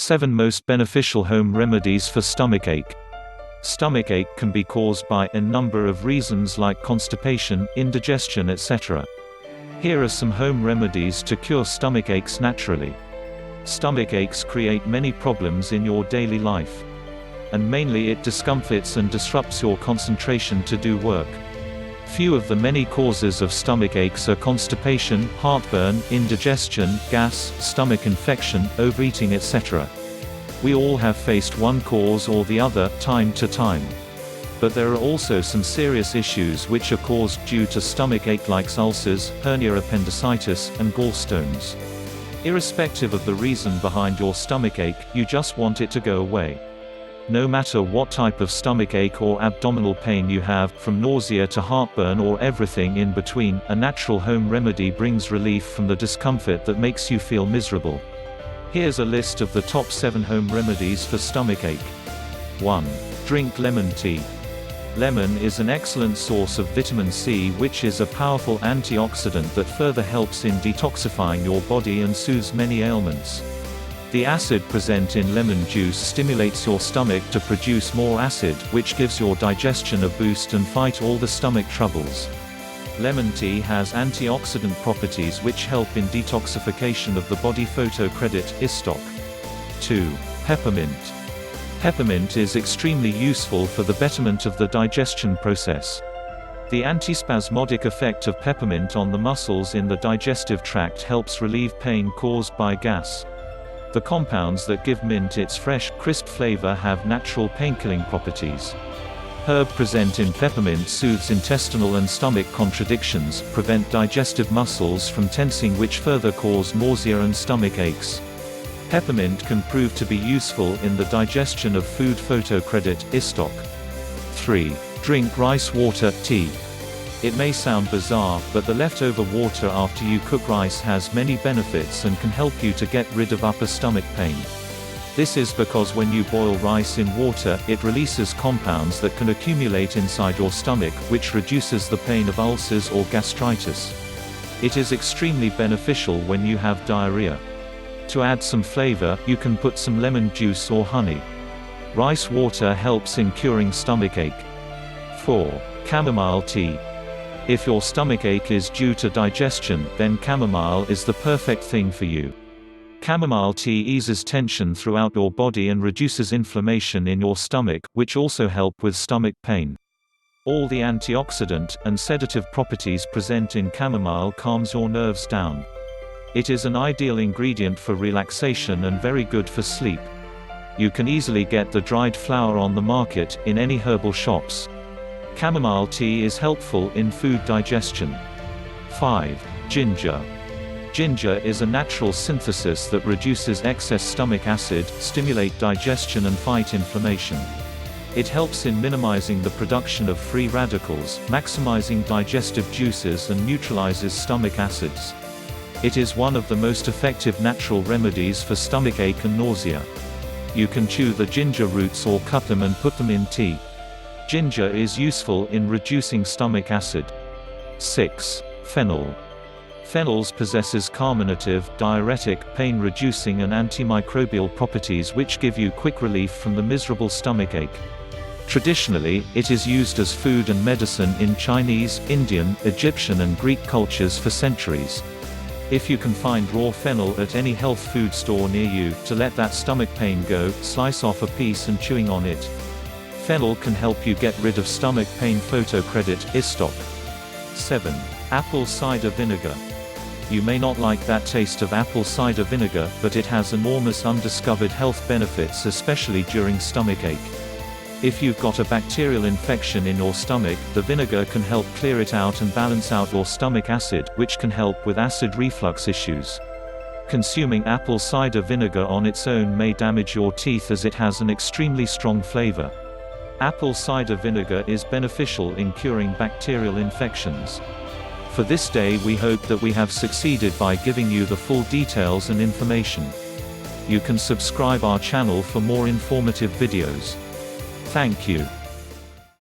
7 Most Beneficial Home Remedies for Stomachache. Stomachache can be caused by a number of reasons like constipation, indigestion, etc. Here are some home remedies to cure stomach aches naturally. Stomach aches create many problems in your daily life. And mainly it discomforts and disrupts your concentration to do work. Few of the many causes of stomach aches are constipation, heartburn, indigestion, gas, stomach infection, overeating, etc. We all have faced one cause or the other, time to time. But there are also some serious issues which are caused due to stomach ache like ulcers, hernia, appendicitis, and gallstones. Irrespective of the reason behind your stomach ache, you just want it to go away. No matter what type of stomach ache or abdominal pain you have, from nausea to heartburn or everything in between, a natural home remedy brings relief from the discomfort that makes you feel miserable. Here's a list of the top 7 home remedies for stomach ache. 1. Drink lemon tea. Lemon is an excellent source of vitamin C, which is a powerful antioxidant that further helps in detoxifying your body and soothes many ailments. The acid present in lemon juice stimulates your stomach to produce more acid, which gives your digestion a boost and fight all the stomach troubles. Lemon tea has antioxidant properties which help in detoxification of the body. Photocredit, istock. 2. Peppermint. Peppermint is extremely useful for the betterment of the digestion process. The antispasmodic effect of peppermint on the muscles in the digestive tract helps relieve pain caused by gas. The compounds that give mint its fresh, crisp flavor have natural painkilling properties. Herb present in peppermint soothes intestinal and stomach contractions, prevent digestive muscles from tensing, which further cause nausea and stomach aches. Peppermint can prove to be useful in the digestion of food. Photocredit, istock. 3. Drink rice water, tea. It may sound bizarre, but the leftover water after you cook rice has many benefits and can help you to get rid of upper stomach pain. This is because when you boil rice in water, it releases compounds that can accumulate inside your stomach, which reduces the pain of ulcers or gastritis. It is extremely beneficial when you have diarrhea. To add some flavor, you can put some lemon juice or honey. Rice water helps in curing stomachache. 4. Chamomile tea. If your stomachache is due to digestion, then chamomile is the perfect thing for you. Chamomile tea eases tension throughout your body and reduces inflammation in your stomach, which also help with stomach pain. All the antioxidant and sedative properties present in chamomile calms your nerves down. It is an ideal ingredient for relaxation and very good for sleep. You can easily get the dried flower on the market, in any herbal shops. Chamomile tea is helpful in food digestion. 5. Ginger. Ginger is a natural synthesis that reduces excess stomach acid, stimulate digestion and fight inflammation. It helps in minimizing the production of free radicals, maximizing digestive juices and neutralizes stomach acids. It is one of the most effective natural remedies for stomachache and nausea. You can chew the ginger roots or cut them and put them in tea. Ginger is useful in reducing stomach acid. 6. Fennel. Fennels possesses carminative, diuretic, pain-reducing and antimicrobial properties which give you quick relief from the miserable stomachache. Traditionally, it is used as food and medicine in Chinese, Indian, Egyptian and Greek cultures for centuries. If you can find raw fennel at any health food store near you, to let that stomach pain go, slice off a piece and chewing on it. Fennel can help you get rid of stomach pain. Photocredit, istock. 7. Apple cider vinegar. You may not like that taste of apple cider vinegar, but it has enormous undiscovered health benefits, especially during stomachache. If you've got a bacterial infection in your stomach, the vinegar can help clear it out and balance out your stomach acid, which can help with acid reflux issues. Consuming apple cider vinegar on its own may damage your teeth as it has an extremely strong flavor. Apple cider vinegar is beneficial in curing bacterial infections. For this day, we hope that we have succeeded by giving you the full details and information. You can subscribe our channel for more informative videos. Thank you.